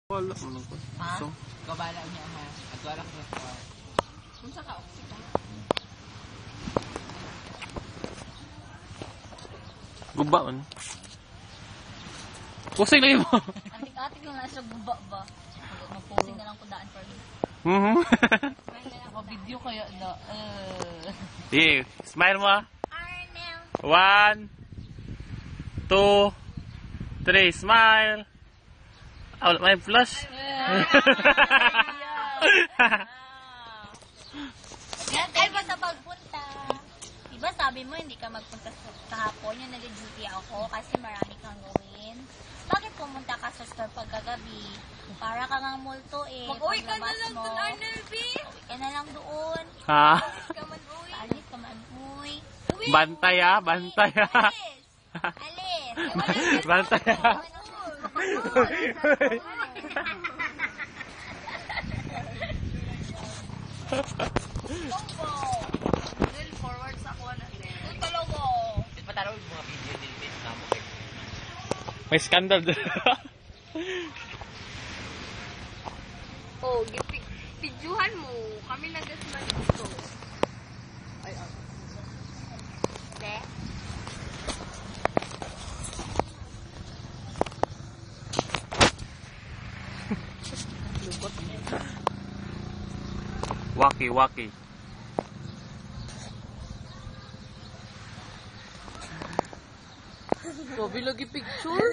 Wala mo ko. Ha? So, Kabala niya ha. At wala ko sa kung sa ka-oxy ka. gubaon. Pusing lagi mo. Atik-atik yung nasa guba ba? Mag-posing na lang ko daan for me. Ako video kaya na. Yeah, smile mo. Arnel! 1, 2, 3, smile. Oh, may flush. Yan, thank you sa pagpunta. Diba sabi mo hindi ka magpunta sa kahapon, yung nag-duty ako kasi marami kang gawin. Bakit pumunta ka sa store pagkagabi? Para ka ngang multo eh. Mag-uwi ka na Paglabas lang mo. dun, Arnel B. Uwi ka na lang doon. Ha? Ka man uwi. Alis ka man, uy. Bantay ah, bantay ah. Alis! Bantay ah. Arnel, forward sa kuha na. Uy, talaga. Di pa taro yung mga video nilipit na mo kayo. May scandal doon. Oh, videohan mo. Kami nagasman dito. Ay, De? Waki, waki. Sabi lagi picture.